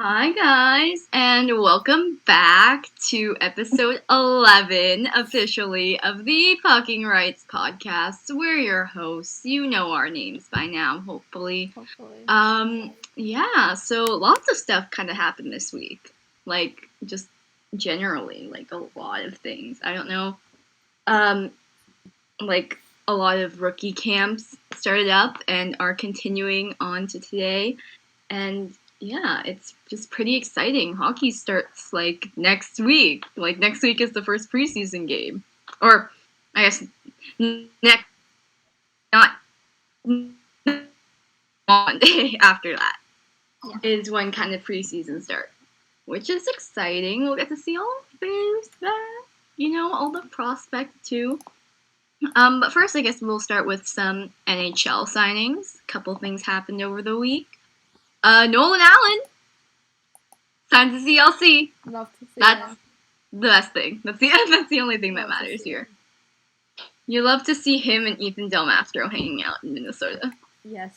Hi guys, and welcome back to episode 11 officially of the Fucking Rights Podcast. We're your hosts. You know our names by now, hopefully. So lots of stuff kind of happened this week. Like, just generally, like a lot of things. I don't know. Like a lot of rookie camps started up and are continuing on to today. And yeah, it's just pretty exciting. Hockey starts, like, next week. Like, next week is the first preseason game. Or, I guess, not Monday after that is when kind of preseason starts. Which is exciting. We'll get to see all the players back. All the prospects, too. But first, I guess we'll start with some NHL signings. A couple things happened over the week. Nolan Allen signed to CLC. Love to see That's the best thing. That's the only thing that matters here. You love to see him and Ethan Del Mastro hanging out in Minnesota. Yes.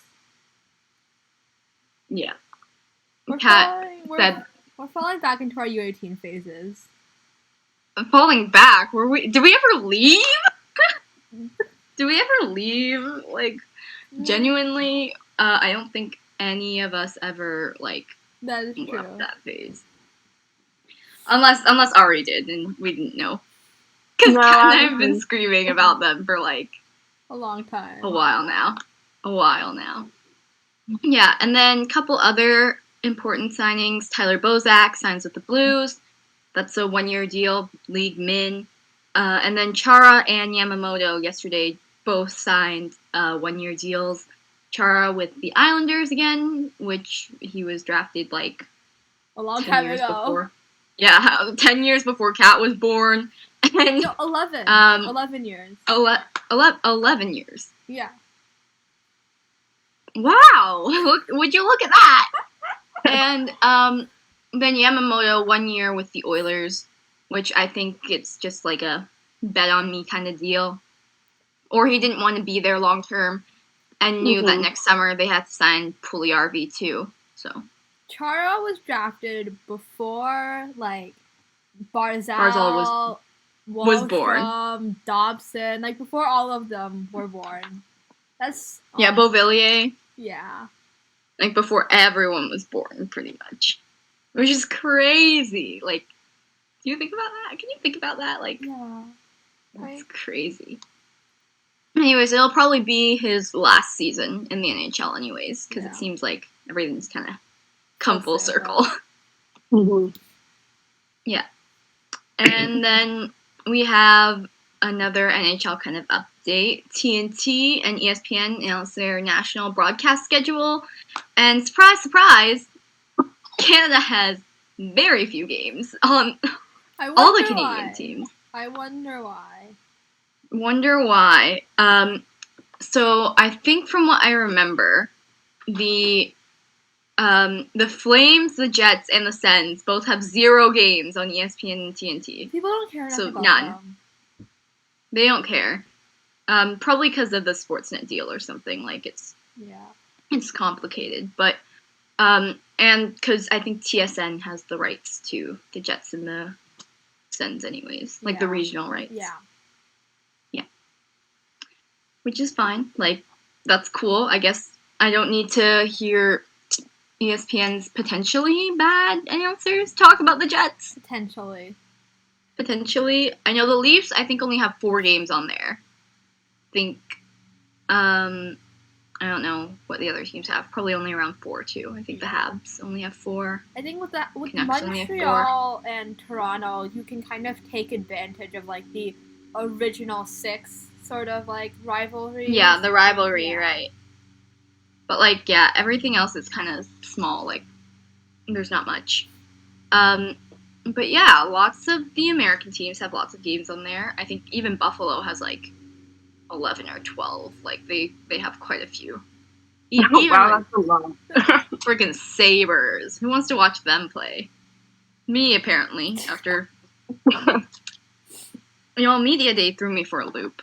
Yeah. We're falling back into our U18 phases. Falling back? Did we ever leave? Did we ever leave? Like, genuinely, I don't think any of us ever, like, that is left true. that phase. Unless Ari did, and we didn't know. Because Kat and I have been screaming about them for, like, a long time. A while now. Yeah, and then a couple other important signings. Tyler Bozak signs with the Blues. That's a 1-year deal, league min. And then Chara and Yamamoto yesterday both signed 1-year deals. Chara with the Islanders again, which he was drafted like a long time ago. Before. Yeah, 10 years before Kat was born. And, no, 11. 11 years. 11 years. Yeah. Wow! Would you look at that? And then Yamamoto 1 year with the Oilers, which I think it's just like a bet on me kind of deal. Or he didn't want to be there long term. And knew that next summer they had to sign Puljujarvi too. So Chara was drafted before, like, Barzal was born. Dobson, like, before all of them were born. That's Beauvillier. Yeah. Like, before everyone was born, pretty much. Which is crazy. Like, do you think about that? Can you think about that? Like, yeah. That's crazy. Anyways, it'll probably be his last season in the NHL anyways, because it seems like everything's kind of come full circle. Yeah. And then we have another NHL kind of update. TNT and ESPN announced their national broadcast schedule. And surprise, surprise, Canada has very few games on all the Canadian teams. I wonder why. So I think from what I remember, the Flames, the Jets, and the Sens both have 0 games on ESPN and TNT. People don't care enough about none. them. They don't care. Probably because of the Sportsnet deal or something. Like, it's complicated. But, and because I think TSN has the rights to the Jets and the Sens anyways. Like, the regional rights. Yeah. Which is fine. Like, that's cool. I guess I don't need to hear ESPN's potentially bad announcers talk about the Jets. Potentially. I know the Leafs, I think, only have 4 games on there. I don't know what the other teams have. Probably only around 4, too. I think the Habs only have 4. I think with Montreal and Toronto, you can kind of take advantage of, like, the original 6 sort of, like, rivalry. Yeah, the rivalry, right. But, like, yeah, everything else is kind of small. Like, there's not much. But, yeah, lots of the American teams have lots of games on there. I think even Buffalo has, like, 11 or 12. Like, they have quite a few. Wow, that's a lot. Freaking Sabres. Who wants to watch them play? Me, apparently, after... Media Day threw me for a loop.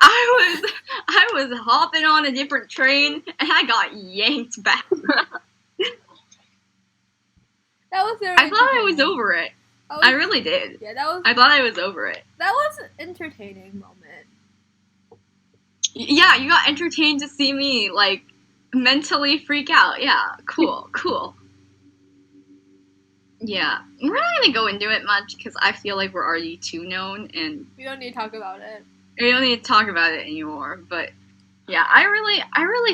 I was hopping on a different train and I got yanked back. That was very I thought I was over it. I really did. Yeah, that was. I thought I was over it. That was an entertaining moment. Yeah, you got entertained to see me, like, mentally freak out. Yeah, cool. Yeah, we're not gonna go into it much because I feel like we're already too known and we don't need to talk about it. We don't need to talk about it anymore. But yeah, I really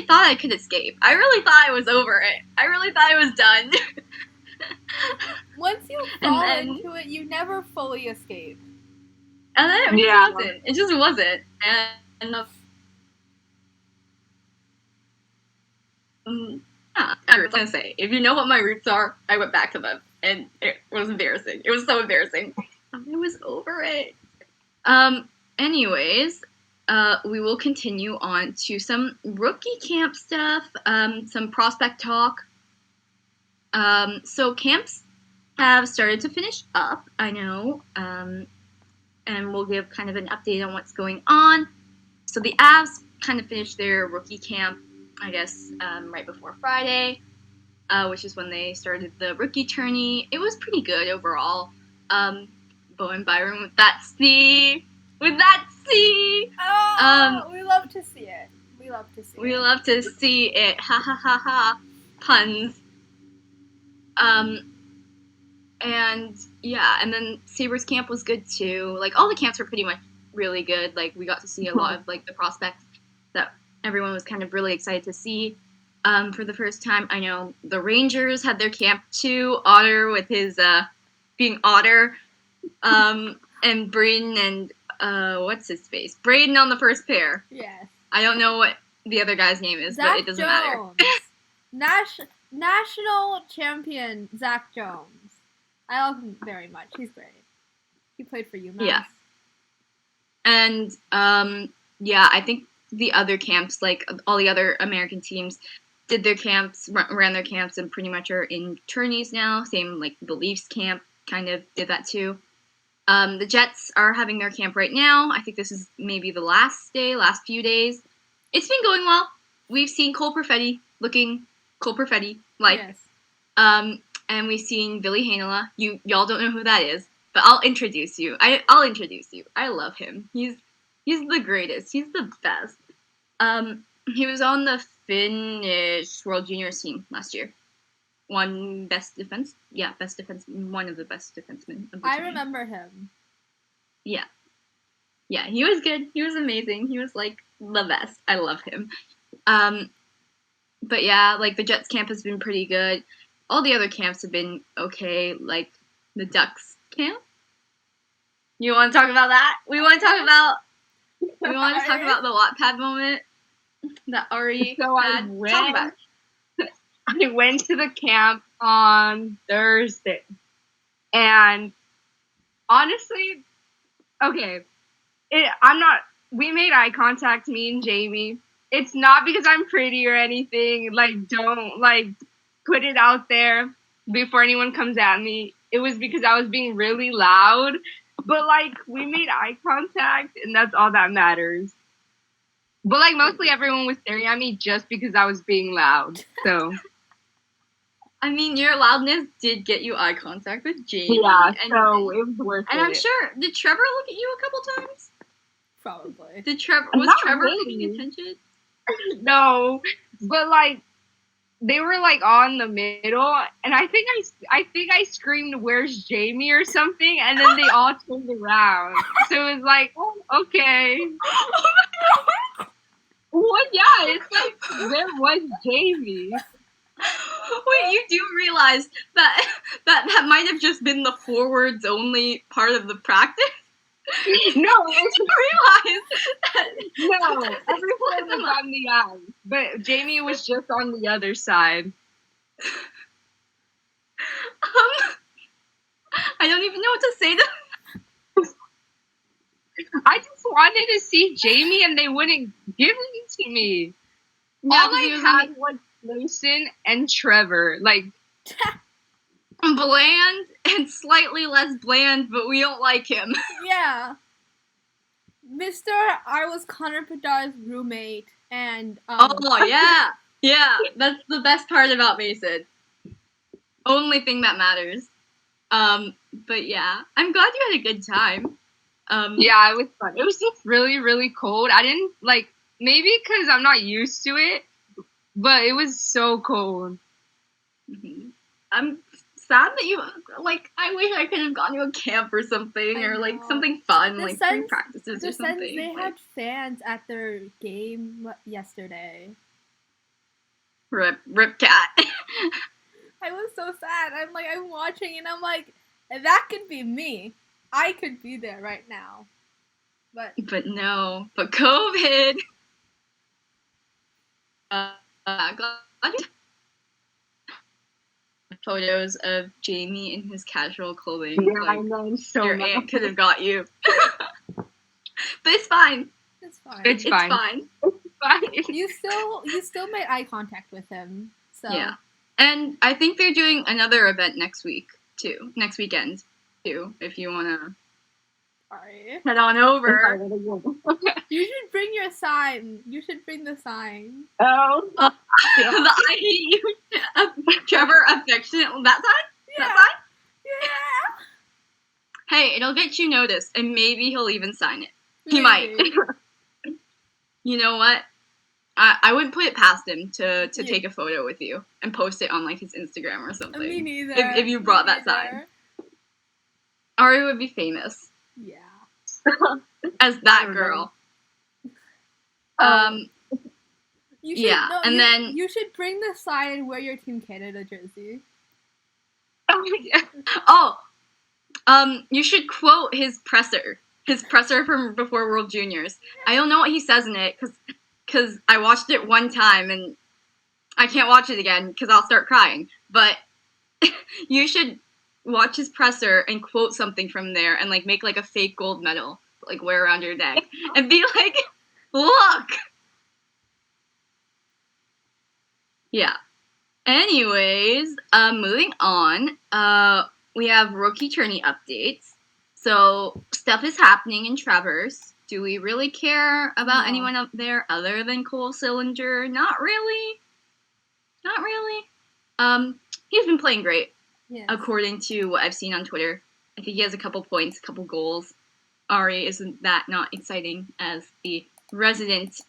thought I could escape. I really thought I was over it. I really thought I was done. Once you fall into it, you never fully escape. And then it just wasn't. It just wasn't. And I was gonna say, if you know what my roots are, I went back to them, and it was embarrassing. It was so embarrassing. I was over it. Anyways, we will continue on to some rookie camp stuff, some prospect talk. So camps have started to finish up, I know, and we'll give kind of an update on what's going on. So the Avs kind of finished their rookie camp, I guess, right before Friday, which is when they started the rookie tourney. It was pretty good overall. Bo and Byron with that C. Oh, we love to see it. We love to see it. Ha ha ha ha. Puns. And yeah, and then Sabres camp was good too. Like, all the camps were pretty much really good. Like, we got to see a lot of, like, the prospects that everyone was kind of really excited to see for the first time. I know the Rangers had their camp too. Otter with his being Otter, and Braden and what's his face? Braden on the first pair. Yes. I don't know what the other guy's name is, but it doesn't matter. National champion Zach Jones. I love him very much. He's great. He played for UMass. Yeah. And yeah, I think the other camps, like all the other American teams, did their camps, ran their camps, and pretty much are in tourneys now. Same, like, the Leafs camp kind of did that too. The Jets are having their camp right now. I think this is maybe the last few days. It's been going well. We've seen Cole Perfetti looking Cole Perfetti, like, yes. And we've seen Billy Heinola. Y'all don't know who that is, but I'll introduce you. I'll introduce you. I love him. He's the greatest. He's the best. He was on the Finnish World Juniors team last year. Won best defense. Yeah, best defense. One of the best defensemen. I remember him. Yeah. Yeah, he was good. He was amazing. He was, like, the best. I love him. But yeah, like, the Jets camp has been pretty good. All the other camps have been okay, like the Ducks camp. You want to talk about that? We want to talk about the Wattpad moment that Ari had. Talk about it. I went to the camp on Thursday, and honestly, okay, we made eye contact, me and Jamie. It's not because I'm pretty or anything. Like, don't, like, put it out there before anyone comes at me. It was because I was being really loud. But, like, we made eye contact, and that's all that matters. But, like, mostly everyone was staring at me just because I was being loud. So, I mean, your loudness did get you eye contact with Jamie. Yeah, so it was worth it. And I'm sure, did Trevor look at you a couple times? Probably. Was Trevor paying attention? No, but, like, they were, like, on the middle, and I think I screamed, "Where's Jamie?" or something, and then they all turned around. So it was like, oh, okay. Oh my God. Well, yeah, it's like, where was Jamie? Wait, you do realize that might have just been the forwards only part of the practice? No, I didn't realize that. No, everyone was on the ice, but Jamie was just on the other side. I don't even know what to say to. I just wanted to see Jamie, and they wouldn't give it to me. Yeah, all I had was Mason and Trevor, like bland and slightly less bland, but we don't like him. Yeah. Mr. I was Connor Padar's roommate, and oh yeah, that's the best part about Mason. Only thing that matters. But yeah, I'm glad you had a good time. Yeah, it was fun. It was just really, really cold. I didn't maybe because I'm not used to it, but it was so cold. Mm-hmm. I'm sad that you I wish I could have gone to a camp or something, or something fun, free practices or something. They had fans at their game yesterday. Rip cat. I was so sad. I'm watching and I'm like, that could be me. I could be there right now. But no. But COVID. Photos of Jamie in his casual clothing. Yeah, I know. Your aunt could have got you. But it's fine. It's fine. It's fine. You still made eye contact with him. So yeah. And I think they're doing another event next weekend too, if you wanna head on over. You should bring your sign. You should bring the sign. Oh. The I hate you, Trevor affectionate. That sign? Yeah. That sign? Yeah. Hey, it'll get you noticed, and maybe he'll even sign it. He Maybe. might. You know what? I wouldn't put it past him to take a photo with you and post it on his Instagram or something. Me neither. If you brought that sign. Ari would be famous. Yeah. As that girl. You should bring the sign and wear your Team Canada jersey. Oh, you should quote his presser from before World Juniors. I don't know what he says in it because I watched it one time and I can't watch it again because I'll start crying. But you should watch his presser and quote something from there and make a fake gold medal wear around your neck and be like, look. Yeah. Anyways, moving on. We have rookie tourney updates. So stuff is happening in Traverse. Do we really care about anyone up there other than Cole Sillinger? Not really. He's been playing great. Yes. According to what I've seen on Twitter. I think he has a couple points, a couple goals. Ari isn't that not exciting as the resident.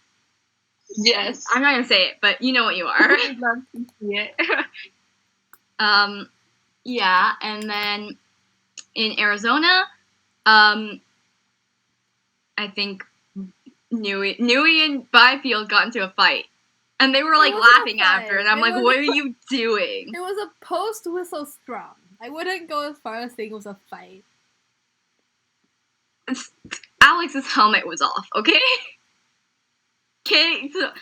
Yes. I'm not gonna say it, but you know what you are. I'd love to see it. Yeah, and then in Arizona, I think Nui and Byfield got into a fight. And they were laughing after, and I'm what are you doing? It was a post-whistle scrum. I wouldn't go as far as saying it was a fight. Alex's helmet was off, okay? Okay, so,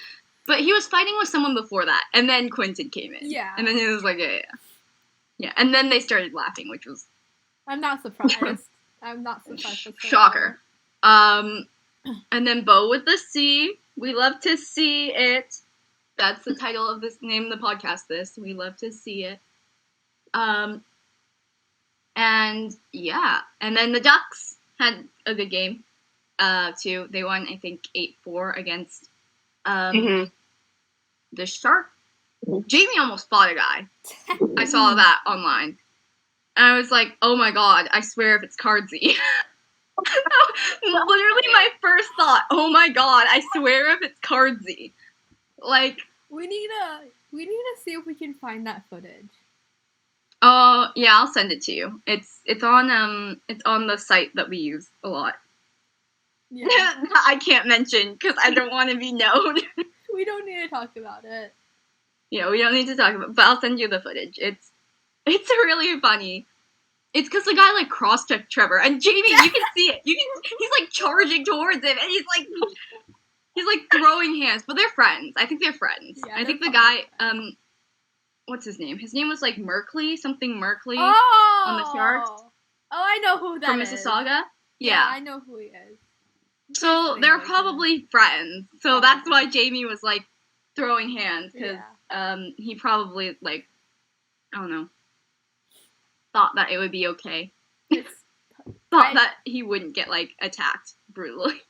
but he was fighting with someone before that, and then Quinton came in. Yeah. And then it was yeah. And then they started laughing, which was... I'm not surprised. I'm not surprised. Shocker. And then Bo with the C. We love to see it. That's the title of this, name of the podcast, this. We love to see it. And yeah. And then the Ducks had a good game, too. They won, I think, 8-4 against the Shark. Jamie almost fought a guy. I saw that online. And I was like, oh my god, I swear if it's Cardsy. Literally my first thought, oh my god, I swear if it's Cardsy. We need to see if we can find that footage. Oh, yeah, I'll send it to you. It's on the site that we use a lot. Yeah. I can't mention because I don't want to be known. We don't need to talk about it. Yeah, we don't need to talk about it, but I'll send you the footage. It's really funny. It's because the guy cross-checked Trevor, and Jamie, you can see it. He's charging towards him, and he's throwing hands, but they're friends. I think they're friends. Yeah, I think the guy, what's his name? His name was Merkley, something Merkley on the Sharks. Oh, I know who that is. From Mississauga? Yeah, I know who he is. So they're probably friends. So that's why Jamie was throwing hands, because he probably I don't know, thought that it would be okay. Thought that he wouldn't get attacked brutally.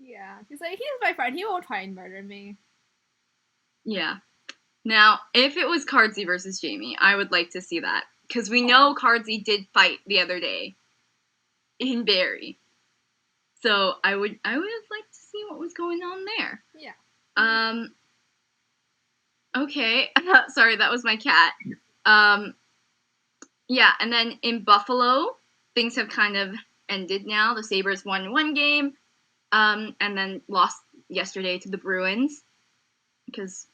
Yeah, he's my friend. He won't try and murder me. Yeah. Now, if it was Cardsy versus Jamie, I would like to see that. Because we know Cardsy did fight the other day in Barry. So I would like to see what was going on there. Yeah. Okay. Sorry, that was my cat. Yeah, and then in Buffalo, things have kind of ended now. The Sabres won one game, and then lost yesterday to the Bruins. Because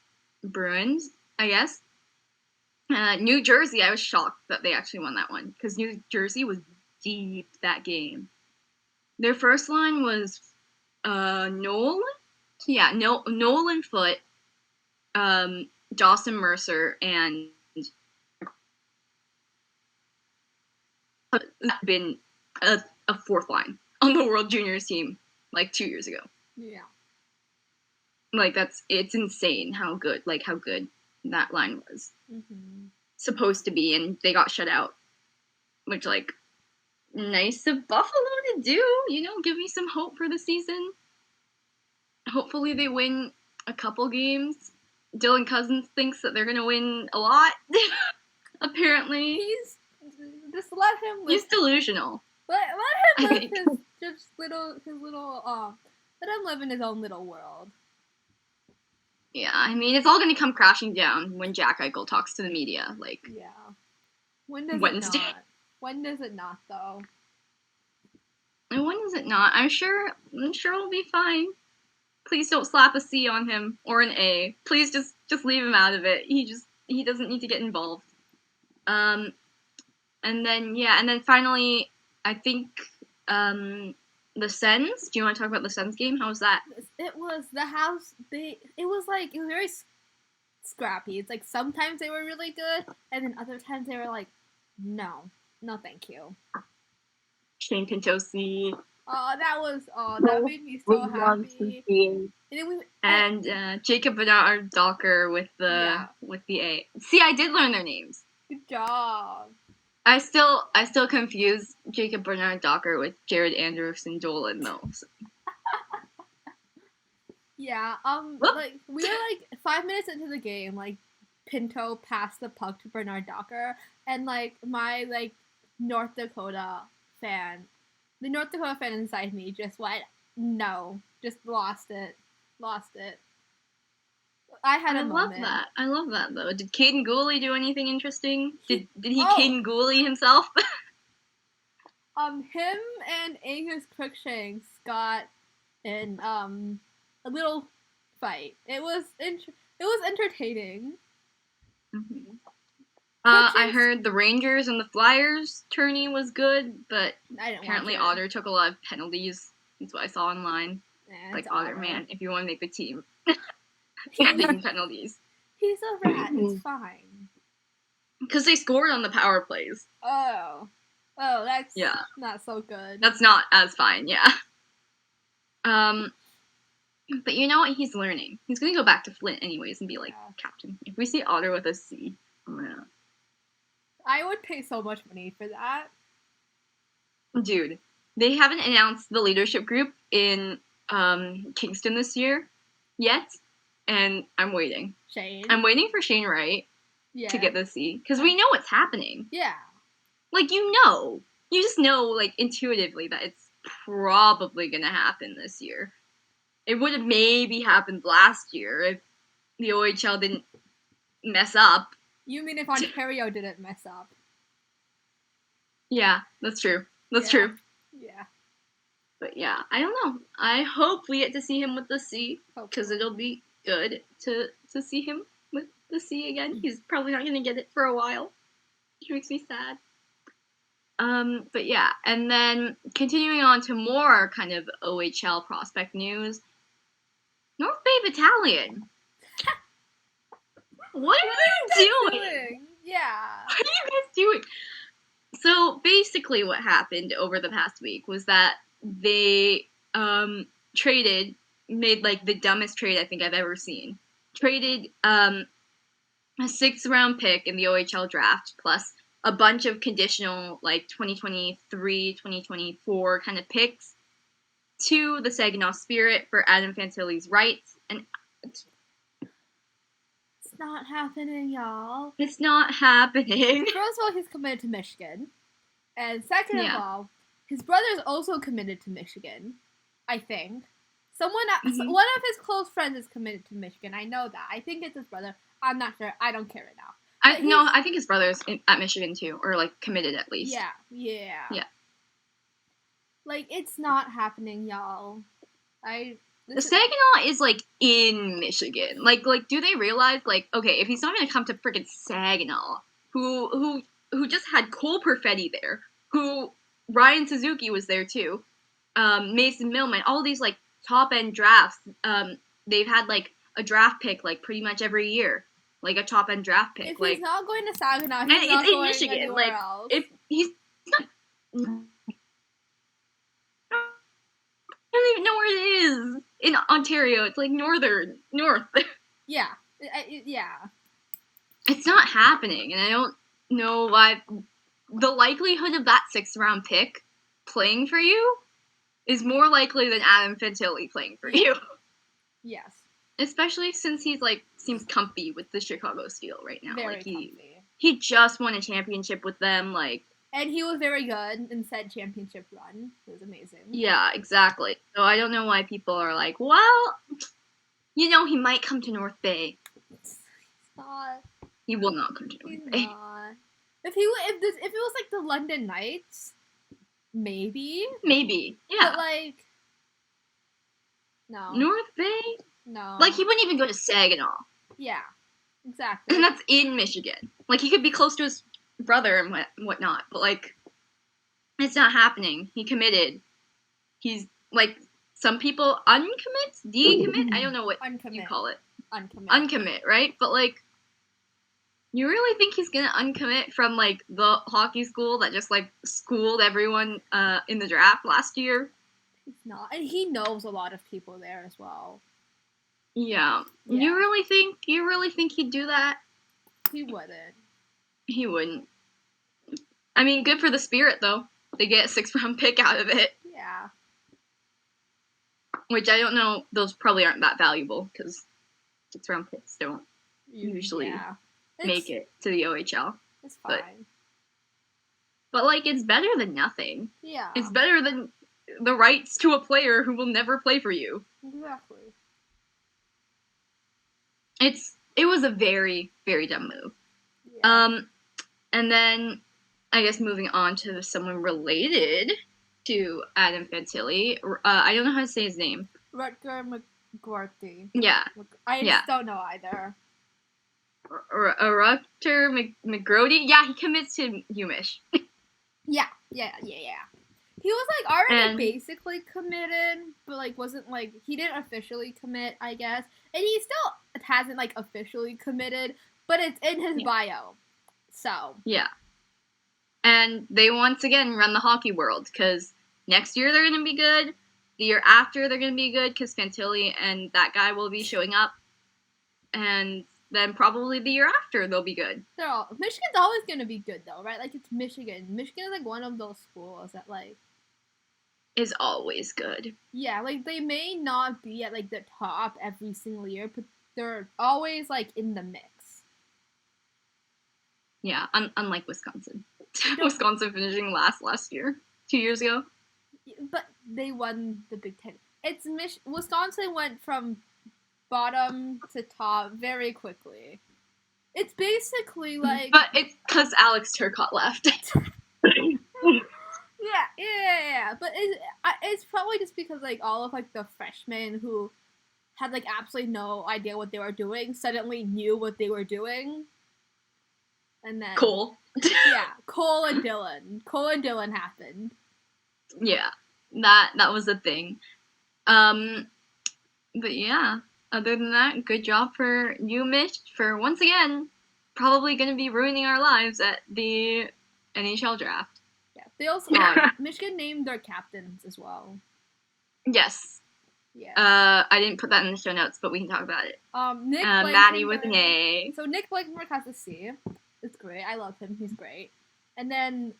Bruins, I guess. New Jersey, I was shocked that they actually won that one. Because New Jersey was deep that game. Their first line was Nolan? Yeah, Nolan Foote, Dawson Mercer, and been a fourth line on the World Juniors team like 2 years ago. Yeah. Like it's insane how good that line was supposed to be, and they got shut out, which like nice of Buffalo to do. Give me some hope for the season. Hopefully they win a couple games. Dylan Cousins thinks that they're gonna win a lot. Apparently, just let him live. He's delusional. Let him live his little let him live in his own little world. Yeah, I mean, it's all going to come crashing down when Jack Eichel talks to the media, like, yeah. When does Wednesday. It not? When does it not, though? And when does it not? I'm sure it'll be fine. Please don't slap a C on him, or an A. Please just leave him out of it. He doesn't need to get involved. And then finally, I think, the Sens. Do you want to talk about the Sens game? How was that? It was it was very scrappy. It's like sometimes they were really good, and then other times they were like, no, thank you. Shane Pintosi. That made me so happy. And Jacob Bernard Docker with the A. See, I did learn their names. Good job. I still confuse Jacob Bernard Docker with Jared Anderson Dolan though. So. Yeah. Like we were like 5 minutes into the game, like Pinto passed the puck to Bernard Docker, and like my like North Dakota fan inside me just went no, just lost it. I love that though. Did Caden Gooley do anything interesting? Did he Caden Gooley himself? Him and Angus Crookshanks got in a little fight. It was entertaining. Mm-hmm. I heard the Rangers and the Flyers tourney was good, but apparently Otter took a lot of penalties. That's what I saw online. Like Otter, man, if you want to make the team. Taking penalties. He's a rat. It's fine. Because they scored on the power plays. Oh, that's not so good. That's not as fine, yeah. But you know what? He's learning. He's gonna go back to Flint anyways and be like, Captain, if we see Otter with a C, I would pay so much money for that. Dude, they haven't announced the leadership group in Kingston this year yet. And I'm waiting. Shane. I'm waiting for Shane Wright to get the C. Because we know what's happening. Yeah. Like, you just know, like, intuitively that it's probably going to happen this year. It would have maybe happened last year if the OHL didn't mess up. You mean if Ontario didn't mess up? Yeah, that's true. That's true. Yeah. But yeah, I don't know. I hope we get to see him with the C. Because it'll be good to see him with the C again. He's probably not going to get it for a while, which makes me sad. But yeah, and then continuing on to more kind of OHL prospect news. North Bay Battalion. What are you doing? Yeah. What are you guys doing? So basically what happened over the past week was that they made like the dumbest trade I think I've ever seen. Traded a 6th round pick in the OHL draft plus a bunch of conditional like 2023, 2024 kind of picks to the Saginaw Spirit for Adam Fantilli's rights, and It's not happening, y'all. it's not happening. First of all, he's committed to Michigan. And second of Yeah. all, his brother's also committed to Michigan, I think. One of his close friends is committed to Michigan. I know that. I think it's his brother. I'm not sure. I don't care right now. I think his brother's at Michigan too, or like committed at least. Yeah. Like, it's not happening, y'all. The Saginaw is like in Michigan. Like, do they realize, like, okay, if he's not gonna come to freaking Saginaw, who just had Cole Perfetti there, who Ryan Suzuki was there too, Mason Millman, all these like top end drafts. They've had like a draft pick like pretty much every year, like a top end draft pick. If like, he's not going to Saginaw, and he's not it's in going Michigan. anywhere Like, else. if he's not, I don't even know where it is in Ontario. It's like north. Yeah. It's not happening, and I don't know why. The likelihood of that 6th round pick playing for you is more likely than Adam Fantilli playing for you. Yes. Especially since he's like seems comfy with the Chicago Steel right now. Very like comfy. He just won a championship with them, like. And he was very good in said championship run. It was amazing. Yeah, exactly. So I don't know why people are like, well, he might come to North Bay. It's not. He will not come to North Bay. Not. If it was like the London Knights, maybe. Maybe, yeah. But like, no. North Bay? No. Like, he wouldn't even go to Saginaw. Yeah, exactly. And that's in Michigan. Like, he could be close to his brother and whatnot, but like, it's not happening. He committed. He's like, some people uncommit, decommit. I don't know what you call it. Uncommit, right? But like, you really think he's gonna uncommit from like the hockey school that just like schooled everyone in the draft last year? He's not, and he knows a lot of people there as well. Yeah. You really think he'd do that? He wouldn't. He wouldn't. I mean, good for the Spirit, though. They get a 6th round pick out of it. Yeah. Which I don't know, those probably aren't that valuable, because 6th round picks don't usually make it to the OHL. It's fine. But like, it's better than nothing. Yeah. It's better than the rights to a player who will never play for you. Exactly. It was a very, very dumb move. Yeah. And then, I guess moving on to someone related to Adam Fantilli. I don't know how to say his name. Rutger McGuarty. Yeah. I just don't know either. Rutger McGrody? Yeah, he commits to UMich. Yeah. He was like already basically committed, but like wasn't like, he didn't officially commit, I guess. And he still hasn't like officially committed, but it's in his bio. So. Yeah. And they once again run the hockey world, because next year they're going to be good. The year after they're going to be good, because Fantilli and that guy will be showing up. And then probably the year after they'll be good. Michigan's always going to be good though, right? Like, it's Michigan. Michigan is like one of those schools that like is always good. Yeah, like they may not be at like the top every single year, but they're always like in the mix. Yeah, unlike Wisconsin. Wisconsin finishing last year, 2 years ago. But they won the Big Ten. Wisconsin went from bottom to top very quickly. It's basically like... But it's because Alex Turcotte left. Yeah. But it's probably just because like all of like the freshmen who had like absolutely no idea what they were doing suddenly knew what they were doing. And then Cole. Yeah, Cole and Dylan happened. Yeah, that was the thing. But yeah, other than that, good job for you, Mitch, for once again probably going to be ruining our lives at the NHL draft. Yeah, they also Michigan named their captains as well. Yes. Yeah. I didn't put that in the show notes, but we can talk about it. Nick Maddie with an A. So Nick Blankenberg has a C. It's great. I love him. He's great. And then,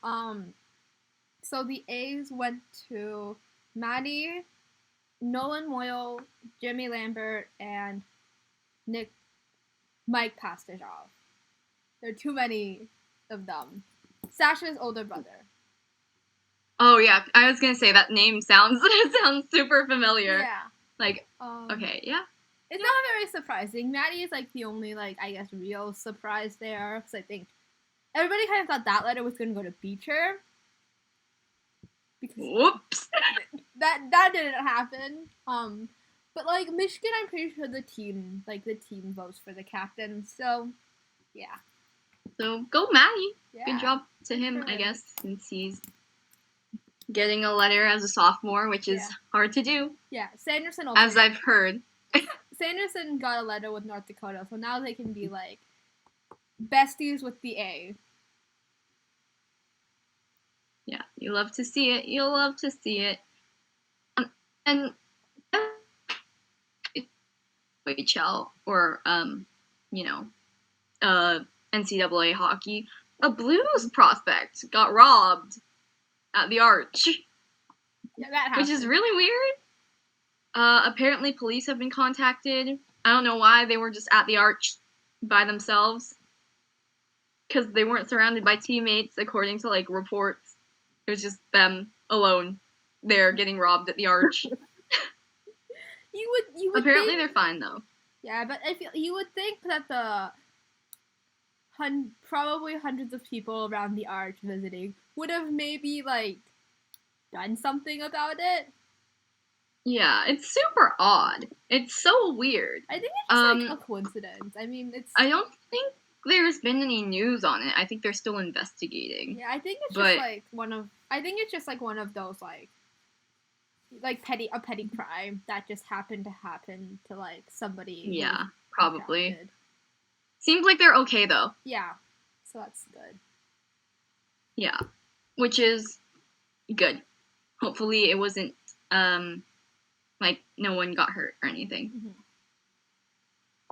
so the A's went to Maddie, Nolan Moyle, Jimmy Lambert, and Mike Pastajov. There are too many of them. Sasha's older brother. Oh yeah, I was gonna say that name sounds super familiar. Yeah. Like, okay, yeah. It's not very surprising. Maddie is like the only I guess real surprise there, because I think everybody kind of thought that letter was gonna go to Beecher. Because whoops. that didn't happen. But Michigan, I'm pretty sure the team votes for the captain. So, yeah. So go Maddie. Yeah. Good job to him, I guess, since he's getting a letter as a sophomore, which is hard to do. Yeah, Sanderson also. As I've heard. Sanderson got a letter with North Dakota, so now they can be besties with the A. Yeah, you love to see it. You'll love to see it. And HL or NCAA hockey, a Blues prospect got robbed at the Arch. Yeah, that happened. Which is really weird. Apparently police have been contacted. I don't know why they were just at the Arch by themselves. Because they weren't surrounded by teammates, according to reports. It was just them alone there getting robbed at the Arch. You would Apparently think, they're fine though. Yeah, but you would think that the probably hundreds of people around the Arch visiting would have maybe done something about it. Yeah, it's super odd. It's so weird. I think it's just a coincidence. I mean, I don't think there's been any news on it. I think they're still investigating. Yeah, I think it's just one of those petty crime that just happened to happen to somebody. Yeah, probably. Contracted. Seems like they're okay though. Yeah, so that's good. Yeah, which is good. Hopefully it wasn't no one got hurt or anything.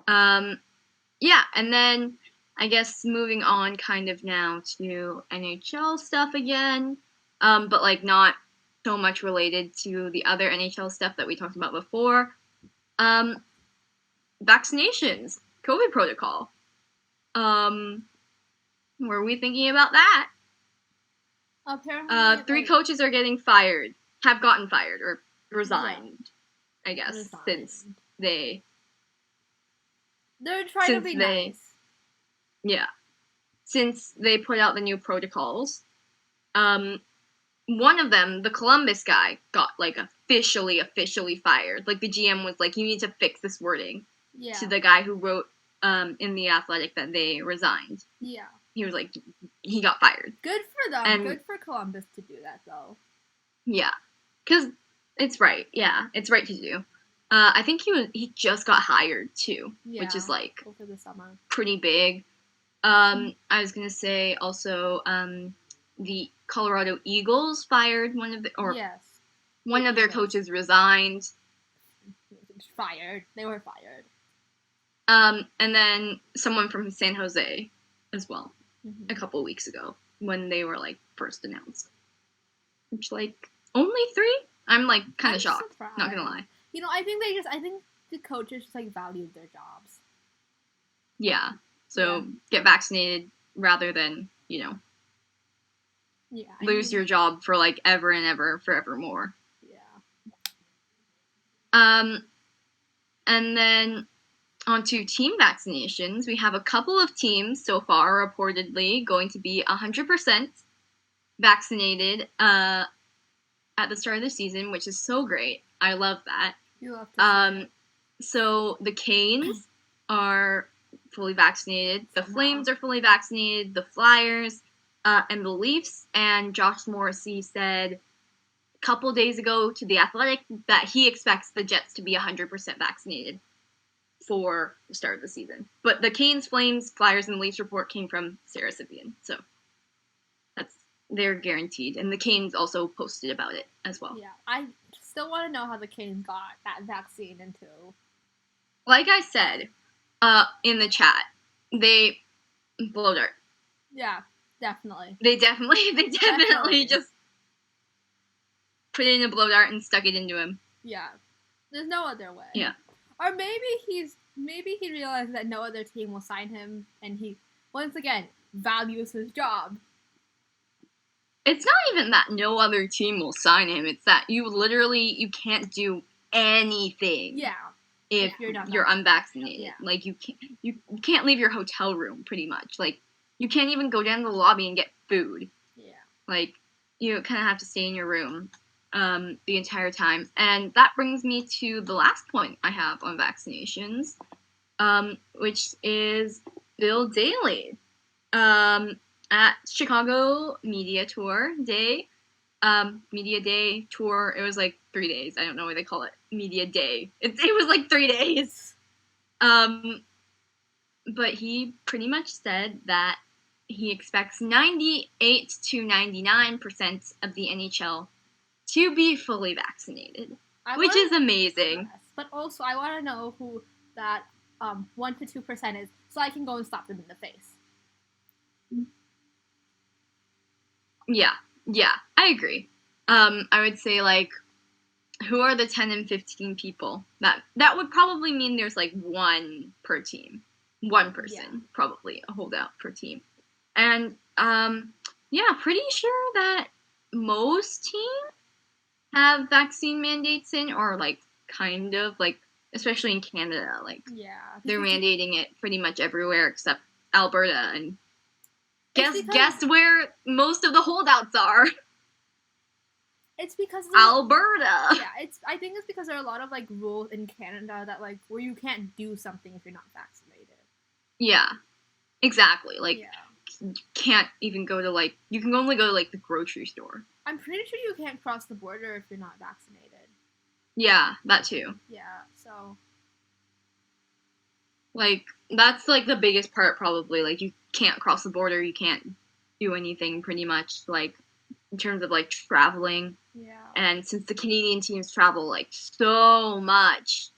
Mm-hmm. Yeah, and then I guess moving on kind of now to NHL stuff again, but not so much related to the other NHL stuff that we talked about before. Vaccinations, COVID protocol. Were we thinking about that? Apparently, 3 coaches are have gotten fired or resigned, I guess, since they're trying to be nice. Yeah. Since they put out the new protocols. One of them, the Columbus guy, got officially fired. The GM was you need to fix this wording. Yeah. To the guy who wrote in The Athletic that they resigned. Yeah. He was he got fired. Good for them. And good for Columbus to do that, though. Yeah. Because it's right. Yeah, it's right to do. I think he just got hired, too. Yeah, which is, over the summer. Pretty big. I was going to say, also, the Colorado Eagles fired one of their coaches resigned. Fired. They were fired. And then someone from San Jose as well, a couple weeks ago, when they were, first announced. Which, only 3? I'm, kind of shocked, surprised. Not gonna lie. I think the coaches just, valued their jobs. Yeah. So, get vaccinated rather than, lose your job for, ever and ever, forevermore. Yeah. And then onto team vaccinations, we have a couple of teams so far reportedly going to be 100% vaccinated at the start of the season, which is so great. I love that. You love to so the Canes are fully vaccinated. The Flames are fully vaccinated. The Flyers and the Leafs. And Josh Morrissey said a couple days ago to The Athletic that he expects the Jets to be 100% vaccinated for the start of the season. But the Canes, Flames, Flyers, and Leafs report came from Sarah Sipian. So they're guaranteed. And the Canes also posted about it as well. Yeah, I still want to know how the Canes got that vaccine into. Like I said in the chat, they blow dart. Yeah, definitely. They definitely just put it in a blow dart and stuck it into him. Yeah. There's no other way. Yeah. Or maybe he realized that no other team will sign him, and he once again values his job. It's not even that no other team will sign him. It's that you can't do anything. Yeah. If you're unvaccinated. Yeah. Like, you can't leave your hotel room, pretty much. Like, you can't even go down to the lobby and get food. Yeah. Like, you kind of have to stay in your room the entire time. And that brings me to the last point I have on vaccinations, which is Bill Daley. At Chicago Media Day, Tour, it was like 3 days. I don't know why they call it Media Day. It was like 3 days. But he pretty much said that he expects 98 to 99% of the NHL to be fully vaccinated, which is amazing. Yes, but also, I want to know who that 1 to 2% is, so I can go and slap them in the face. Yeah, I agree. I would say, like, who are the 10 and 15 people? That would probably mean there's, like, one per team. One person, probably, a holdout per team. And, pretty sure that most teams have vaccine mandates in, or, like, kind of, like, especially in Canada, like, they're mandating it pretty much everywhere except Alberta, and guess where most of the holdouts are? It's because Alberta. Yeah, I think it's because there are a lot of, like, rules in Canada that, like, where you can't do something if you're not vaccinated. Yeah, exactly. Like, you can't even go to, like, you can only go to, like, the grocery store. I'm pretty sure you can't cross the border if you're not vaccinated. Yeah, that too. Yeah, so. Like, that's, like, the biggest part, probably. Like, you can't cross the border, you can't do anything, pretty much, like, in terms of, like, traveling. Yeah. And since the Canadian teams travel, like, so much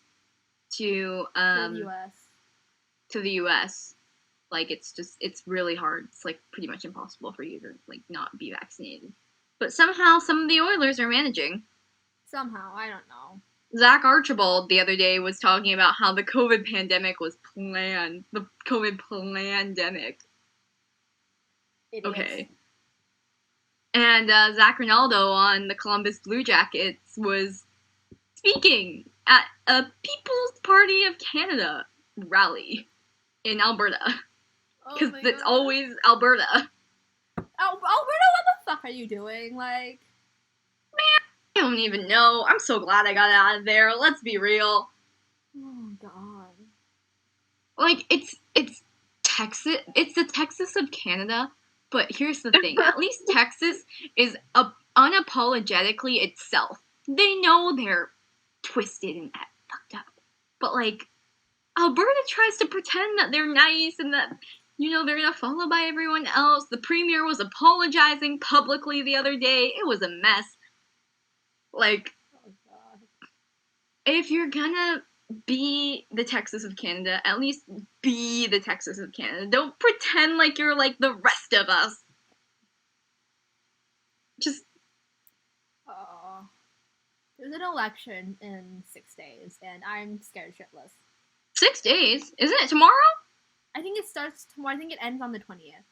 to the US, like, it's really hard. It's, like, pretty much impossible for you to, like, not be vaccinated. But somehow, some of the Oilers are managing. Somehow, I don't know. Zach Archibald the other day was talking about how the COVID pandemic was planned. The COVID pandemic. Okay. And Zach Ronaldo on the Columbus Blue Jackets was speaking at a People's Party of Canada rally in Alberta. Because it's always Alberta. Alberta, what the fuck are you doing? Like, man, I don't even know. I'm so glad I got out of there. Let's be real. Oh god. Like, it's Texas. It's the Texas of Canada. But here's the thing. At least Texas is unapologetically itself. They know they're twisted and fucked up. But, like, Alberta tries to pretend that they're nice and that, you know, they're gonna follow by everyone else. The premier was apologizing publicly the other day. It was a mess. Like, oh god. If you're gonna be the Texas of Canada, at least be the Texas of Canada. Don't pretend like you're like the rest of us. Just... There's an election in 6 days, and I'm scared shitless. 6 days? Isn't it tomorrow? I think it starts tomorrow. I think it ends on the 20th.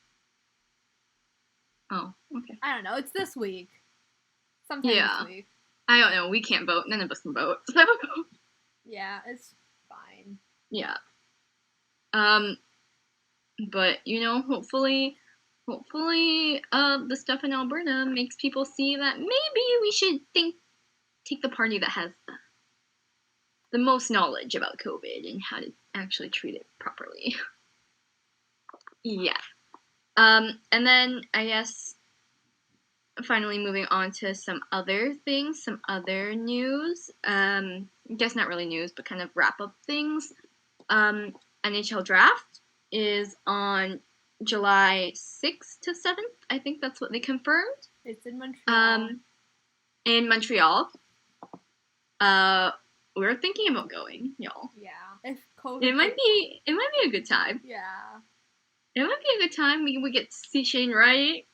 Oh, okay. I don't know. It's this week. Sometime this week. I don't know. We can't vote. None of us can vote. So... Yeah, it's fine. Yeah. But, you know, hopefully, the stuff in Alberta makes people see that maybe we should take the party that has the most knowledge about COVID and how to actually treat it properly. Yeah. And then, I guess, finally moving on to some other things, some other news. I guess not really news, but kind of wrap-up things. Nhl Draft is on July 6th to 7th. I think that's what they confirmed. It's in Montreal. In Montreal. We're thinking about going, y'all. Yeah. If COVID... It might be a good time. Yeah. It might be a good time. We get to see Shane Wright.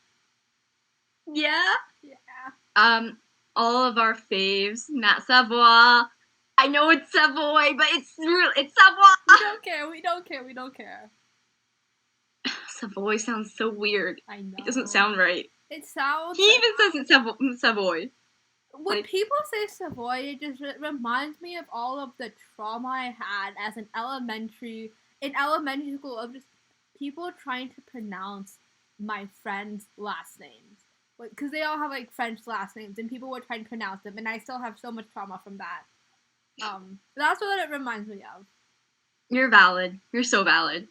Yeah. Yeah. All of our faves, Matt Savoie, I know it's Savoy, but it's Savoy. We don't care. Savoy sounds so weird. I know. It doesn't sound right. It sounds. He even says it's Savoy. When people say Savoy, it just reminds me of all of the trauma I had as in elementary school of just people trying to pronounce my friends' last names. Because they all have, like, French last names, and people would try to pronounce them, and I still have so much trauma from that. That's what it reminds me of. You're valid. You're so valid.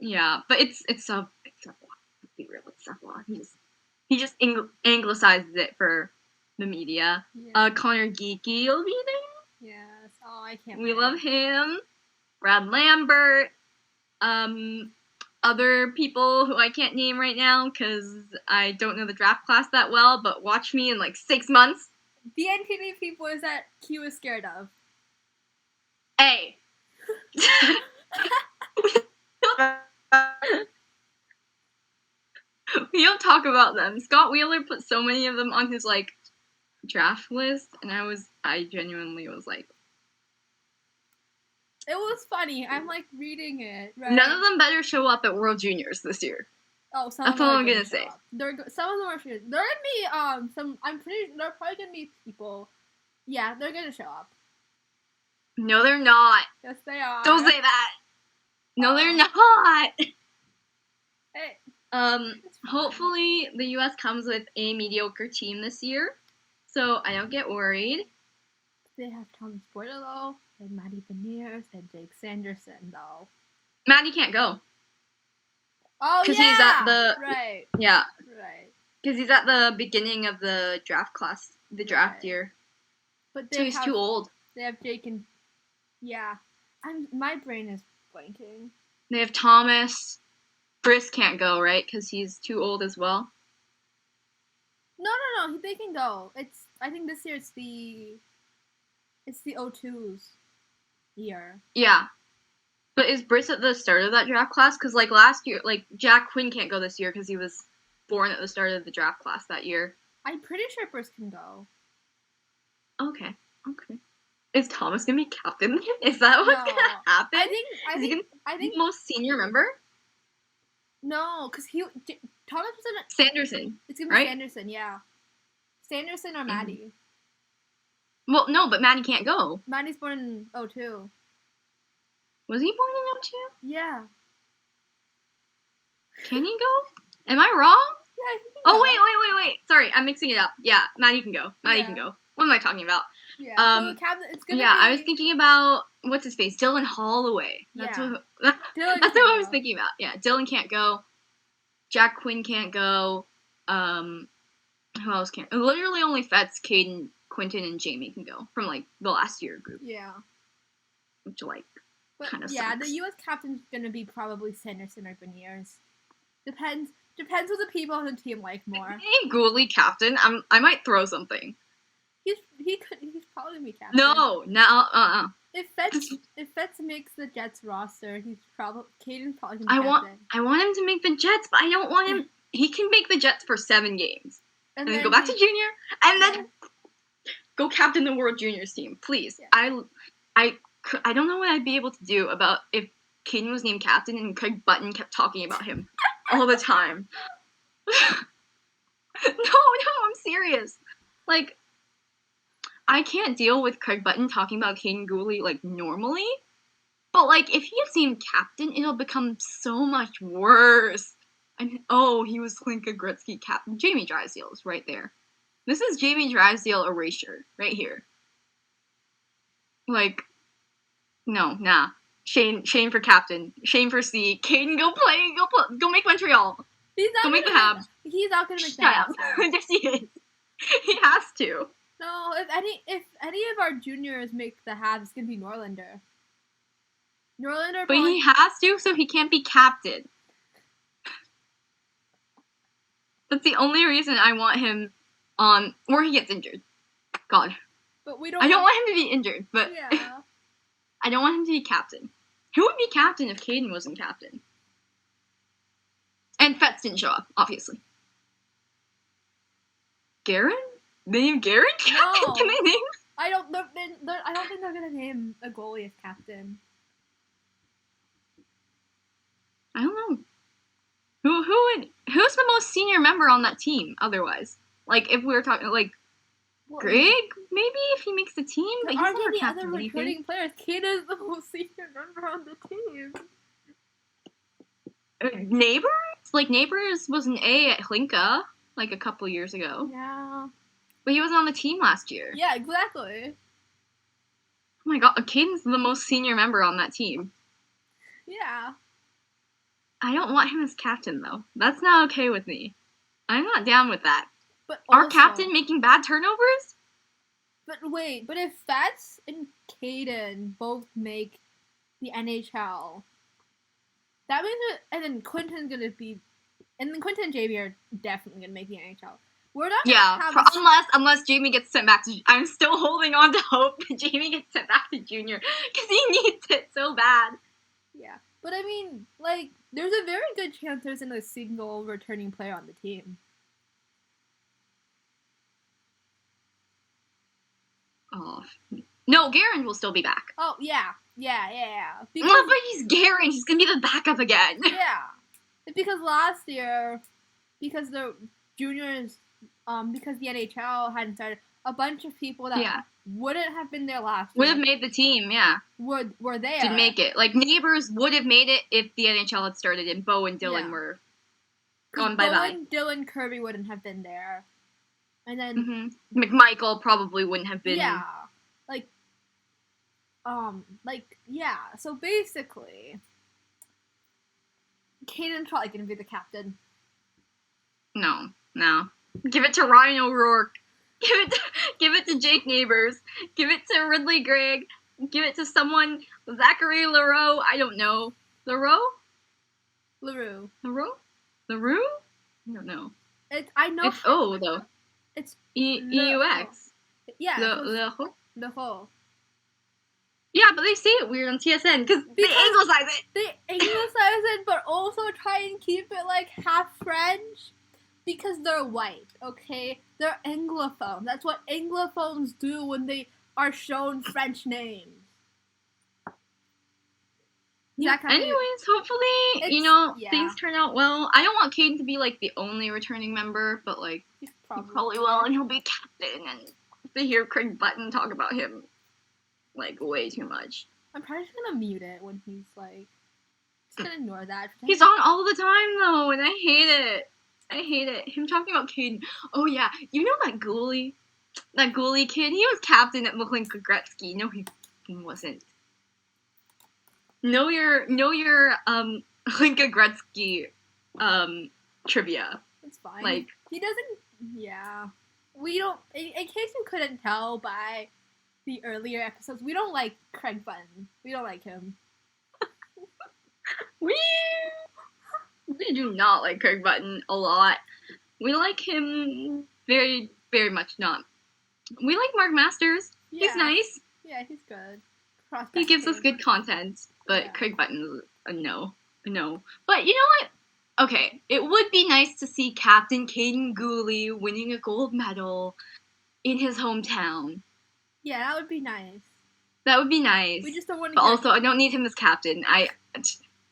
Yeah, but it's Savoy. Let's be real, it's Savoy. He just anglicizes it for the media. Yeah. Connor Geeky will be there. Yes. Oh, I can't. We love him. Brad Lambert. Other people who I can't name right now because I don't know the draft class that well, but watch me in like 6 months. The NTD people is that Q is scared of. Hey. We don't talk about them. Scott Wheeler put so many of them on his like draft list, and I genuinely was like, it was funny. I'm like reading it. Right? None of them better show up at World Juniors this year. Oh, some that's all I'm gonna say. Some of them are sure. They're gonna be some. I'm pretty. They're probably gonna be people. Yeah, they're gonna show up. No, they're not. Yes, they are. Don't say that. No, they're not. Hey. Hopefully the U.S. comes with a mediocre team this year, so I don't get worried. They have Thomas Bordello and Maddie Beniers and Jake Sanderson, though. Maddie can't go. Oh, yeah! Because he's at the... Right. Yeah. Right. Because he's at the beginning of the draft class, the draft year. But so he's too old. They have Jake and... Yeah. My brain is blanking. They have Thomas... Briss can't go, right? Because he's too old as well. No. They can go. I think this year it's the O2's year. Yeah. But is Briss at the start of that draft class? Because, like, last year, like, Jack Quinn can't go this year because he was born at the start of the draft class that year. I'm pretty sure Briss can go. Okay. Is Thomas going to be captain? Is that what's going to happen? I think most senior member? No, because Thomas was in Sanderson. It's gonna be right? Sanderson, yeah. Sanderson or Maddie. Well, no, but Maddie can't go. Maddie's born in 02. Was he born in 02? Yeah. Can he go? Am I wrong? Yeah, he can go. Wait. Sorry, I'm mixing it up. Yeah, Maddie can go. Maddie can go. What am I talking about? Yeah. So it's gonna be... I was thinking about what's his face, Dylan Holloway. That's what I was thinking about. Yeah, Dylan can't go. Jack Quinn can't go. Who else can't? Literally only Fetz, Caden, Quentin, and Jamie can go from like the last year group. Yeah. Which kind of yeah, sucks. the U.S. captain's gonna be probably Sanderson or Beniers. Depends what the people on the team like more. Hey, Gooley captain. I might throw something. He's probably gonna be captain. No. If Fetz makes the Jets roster, Caden's probably gonna be captain. I want him to make the Jets, but I don't want him. He can make the Jets for 7 games, and then go back to junior, and then go captain the World Juniors team, please. Yeah. I don't know what I'd be able to do about if Caden was named captain and Craig Button kept talking about him all the time. No, I'm serious. Like, I can't deal with Craig Button talking about Caden Gooley, like, normally. But, like, if he is named captain, it'll become so much worse. And, he was Klinka Gretzky captain. Jamie Drysdale's right there. This is Jamie Drysdale erasure, right here. Like, no, nah. Shane for captain. Shane for C. Caden, go play. Go make Montreal. Go make the Habs. He's not gonna make the Habs. Yes, he is. He has to. No, if any of our juniors make the Habs, it's gonna be Norlander. But he has to, so he can't be captain. That's the only reason I want him on, or he gets injured. God. But we don't. I don't want him to be injured, but yeah. I don't want him to be captain. Who would be captain if Caden wasn't captain? And Fetz didn't show up, obviously. Garen? They name Garen captain? No. Can they name? I don't think they're gonna name a goalie as captain. I don't know. Who's the most senior member on that team? Otherwise, like if we were talking like Greg, maybe if he makes the team, but he's never any captain other anything. returning players. Kate is the most senior member on the team. Neighbors? Like Neighbors was an A at Hlinka like a couple years ago. Yeah. But he wasn't on the team last year. Yeah, exactly. Oh my god, Caden's the most senior member on that team. Yeah. I don't want him as captain though. That's not okay with me. I'm not down with that. But Our also, captain making bad turnovers? But wait, but if Fats and Caden both make the NHL, that means that, and then Quinton and JB are definitely gonna make the NHL. We're not gonna have unless Jamie gets sent back to. I'm still holding on to hope that Jamie gets sent back to junior because he needs it so bad. Yeah, but I mean, like, there's a very good chance there isn't a single returning player on the team. Oh no, Garen will still be back. Oh yeah. Because, but he's Garen. He's gonna be the backup again. Yeah, because last year, because the juniors, because the NHL hadn't started, a bunch of people that wouldn't have been there last year would have made the team. Yeah, were there. Didn't make it. Like Neighbors would have made it if the NHL had started and Bo and Dylan were gone bye bye. Dylan Kirby wouldn't have been there, and then McMichael probably wouldn't have been. Yeah, So basically, Caden's probably gonna be the captain. No. Give it to Ryan O'Rourke. Give it to Jake Neighbors. Give it to Ridley Gregg. Give it to someone, Zachary Leroux. I don't know. Leroux? I don't know. I know. It's O though. It's EUX. Yeah. Leroux. Yeah, but they say it weird on TSN because they anglicize it. They anglicize it, but also try and keep it like half French because they're white. Okay, they're Anglophones. That's what Anglophones do when they are shown French names. Yeah. Anyways, hopefully things turn out well. I don't want Caden to be like the only returning member, but like he probably will, and he'll be captain. And to hear Craig Button talk about him like way too much. I'm probably just gonna mute it when he's like, just gonna ignore that. He's on all the time though, and I hate it. Him talking about Caden. Oh yeah, you know that goalie kid? He was captain at Hlinka Gretzky. No, he wasn't. Know your Hlinka Gretzky trivia. It's fine. Like he doesn't. Yeah, we don't. In case you couldn't tell by the earlier episodes, we don't like Craig Button. We don't like him. We do not like Craig Button a lot. We like him very, very much not. We like Mark Masters. Yeah. He's nice. Yeah, he's good. He gives us good content, but Craig Button's a no. But you know what? Okay, it would be nice to see Captain Caden Gooley winning a gold medal in his hometown. Yeah, that would be nice. That would be nice. We just don't want to. But also, I don't need him as captain.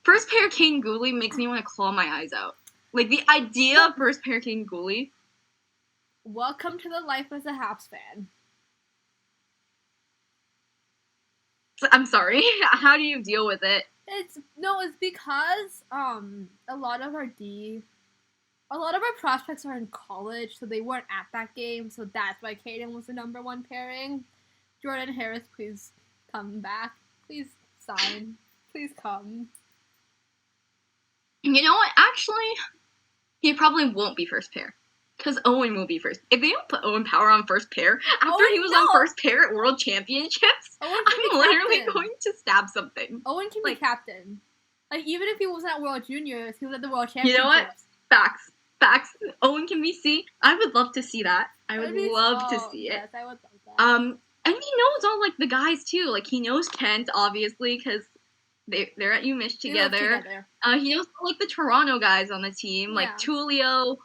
First pair Caden Gooley makes me want to claw my eyes out. Like the idea of first pair Caden Gooley. Welcome to the life as a Habs fan. I'm sorry. How do you deal with it? It's because a lot of our prospects are in college, so they weren't at that game, so that's why Caden was the number one pairing. Jordan Harris, please come back. Please sign. Please come. You know what? Actually, he probably won't be first pair. Because Owen will be first. If they don't put Owen Power on first pair, after he was on first pair at World Championships, I'm literally going to stab something. Owen can be captain. Like, even if he wasn't at World Juniors, he was at the World Championships. You know what? Facts. Owen can be C. I would love to see that. I would love to see it. Yes, I would love that. And he knows all, like, the guys, too. Like, he knows Kent, obviously, because they're at UMich together. He knows, like, the Toronto guys on the team. Like, Tulio,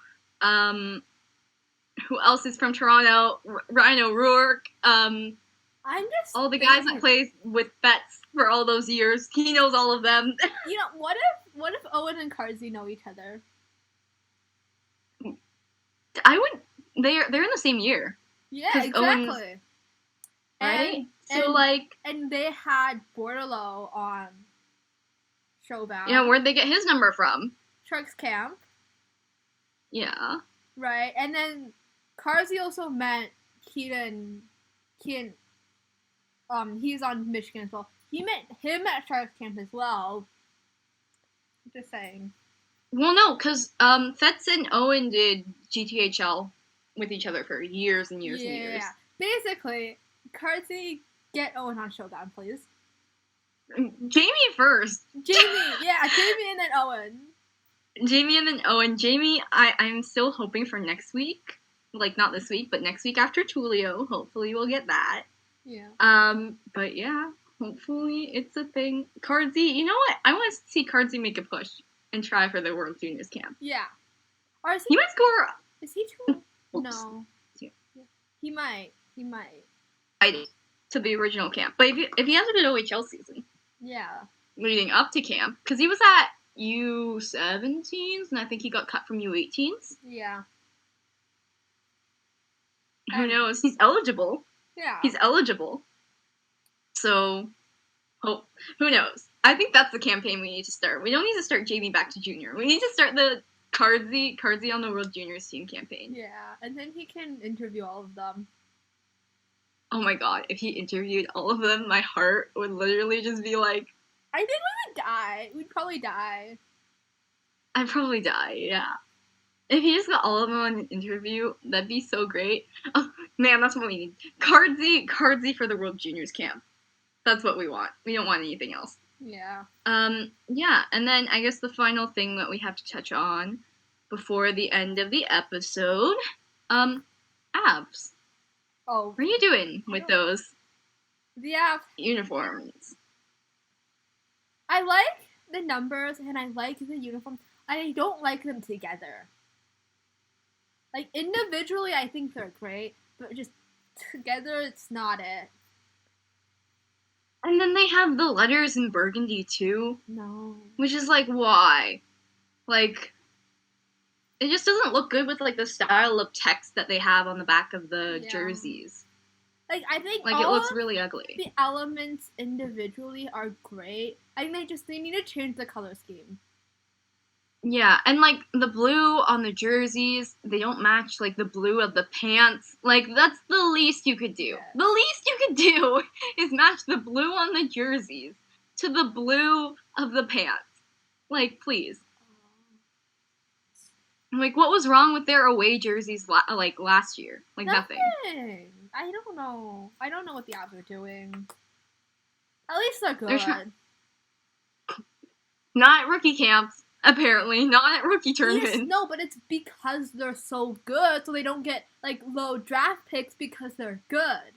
who else is from Toronto? Ryan O'Rourke. I'm just all the guys that plays with Bets for all those years. He knows all of them. You know, what if Owen and Carzy know each other? I would. They're in the same year. Yeah, exactly. Right? And they had Bordelot on Showbound. Yeah, where'd they get his number from? Sharks Camp. Yeah. Right, and then Carzy also met Keaton. He's on Michigan as well. He met him at Sharks Camp as well. Just saying. Well, no, because Fetz and Owen did GTHL with each other for years and years and years. Yeah. Basically, Carzy, get Owen on Showdown, please. Jamie first. Jamie and then Owen. Jamie and then Owen. Jamie, I'm still hoping for next week. Like, not this week, but next week after Tulio. Hopefully we'll get that. Yeah. But yeah, hopefully it's a thing. Carzy, you know what? I want to see Carzy make a push and try for the World Juniors camp. Yeah. Or is he might score. Is he too? No. Yeah. He might. To the original camp. But if he has a good OHL season. Yeah. Leading up to camp. Because he was at U17s, and I think he got cut from U18s. Yeah. Who knows? He's eligible. Yeah. He's eligible. So, who knows? I think that's the campaign we need to start. We don't need to start Jamie back to junior. We need to start the Carzy on the World Juniors team campaign. Yeah, and then he can interview all of them. Oh my god, if he interviewed all of them, my heart would literally just be like... I think we would die. We'd probably die. I'd probably die, yeah. If he just got all of them on an interview, that'd be so great. Oh, man, that's what we need. Carzy for the World Juniors camp. That's what we want. We don't want anything else. Yeah. Yeah, and then I guess the final thing that we have to touch on before the end of the episode, abs. Oh. What are you doing with those uniforms? I like the numbers and I like the uniforms. I don't like them together. Like, individually, I think they're great, but just together, it's not it. And then they have the letters in burgundy, too. No. Which is, like, why? Like, it just doesn't look good with, like, the style of text that they have on the back of the jerseys. Like, I think it looks really ugly. The elements individually are great. I think they need to change the color scheme. Yeah, and, like, the blue on the jerseys, they don't match, like, the blue of the pants. Like, that's the least you could do. Yes. The least you could do is match the blue on the jerseys to the blue of the pants. Like, please. Like, what was wrong with their away jerseys, last year? Like, nothing. I don't know. I don't know what the Avs are doing. At least they're good. Not at rookie camps. Apparently, not at rookie tournaments. Yes, no, but it's because they're so good, so they don't get, like, low draft picks because they're good.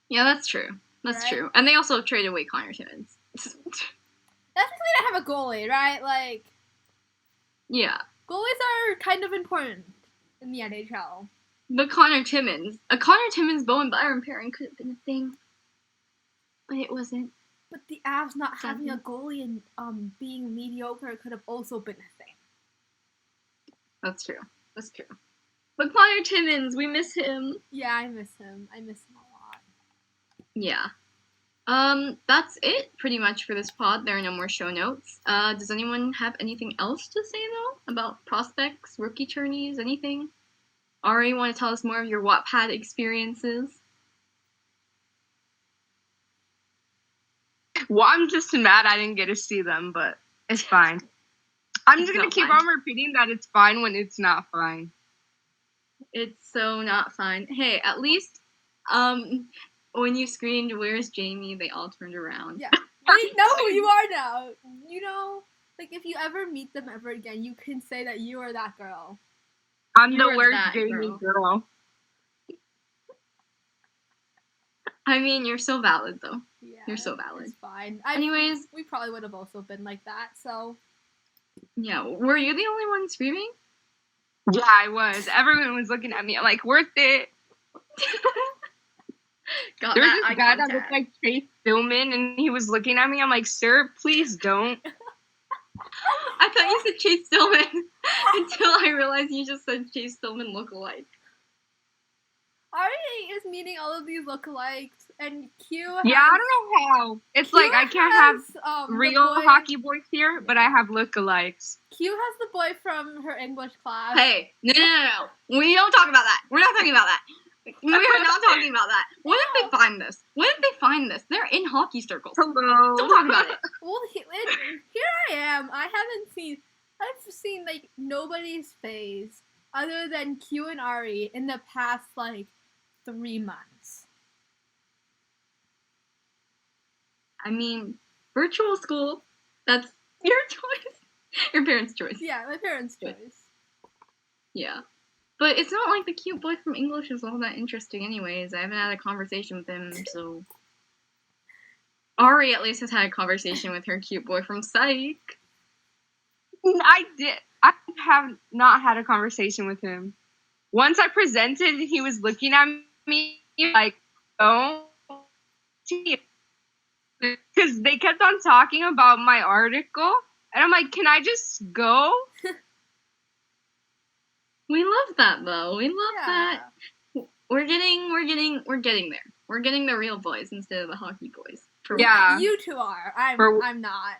Yeah, that's true. That's true. And they also traded away Connor Timmins. That's because they don't have a goalie, right? Like... Yeah. Goalies are kind of important in the NHL. But Connor Timmins, Bowen Byron pairing could have been a thing. But it wasn't. But the Avs not having a goalie and being mediocre could have also been a thing. That's true. But Connor Timmins, we miss him. Yeah, I miss him. I miss him a lot. Yeah. That's it pretty much for this pod. There are no more show notes. Does anyone have anything else to say, though? About prospects, rookie tourneys, anything? Ari, you want to tell us more of your Wattpad experiences? Well, I'm just mad I didn't get to see them, but it's fine. I'm just going to keep on repeating that it's fine when it's not fine. It's so not fine. Hey, at least, when you screamed, "Where's Jamie?" they all turned around. Yeah. I know who you are now. You know, like, if you ever meet them ever again, you can say that you are that girl. I'm the "Where's Jamie" girl. I mean, you're so valid, though. Yeah, you're so valid. It's fine. Anyways, we probably would have also been like that, so... Yeah, were you the only one screaming? Yeah, I was. Everyone was looking at me like, worth it. Got There was that this eye guy that contact. looked like Chase Stillman, and he was looking at me. I'm like, sir, please don't. I thought you said Chase Stillman until I realized you just said Chase Stillman lookalike. Ari is meeting all of these lookalikes, and Q has... Yeah, I don't know how. It's Q like I can't have has, real the boy, hockey boys here, but I have lookalikes. Q has the boy from her English class. Hey, no. We don't talk about that. We're not talking about that. We are not talking about that. What if they find this? What if they find this? They're in hockey circles. Hello. Don't talk about it. Well, here I am. I've seen, like, nobody's face other than Q and Ari in the past, like, 3 months. I mean, virtual school, that's your choice. Your parents' choice. Yeah, my parents' choice. Yeah. But it's not like the cute boy from English is all that interesting anyways. I haven't had a conversation with him, so... Ari at least has had a conversation with her cute boy from Psych. I have not had a conversation with him. Once I presented, he was looking at me like, don't. Because they kept on talking about my article. And I'm like, can I just go? We love that though. We love Yeah. that. We're getting there. We're getting the real boys instead of the hockey boys. For Yeah. You two are. I'm not.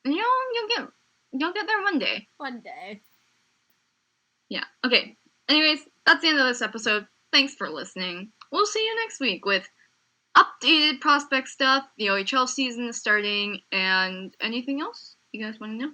You'll get there one day. One day. Yeah. Okay. Anyways, that's the end of this episode. Thanks for listening. We'll see you next week with updated prospect stuff. The OHL season is starting, and anything else you guys want to know?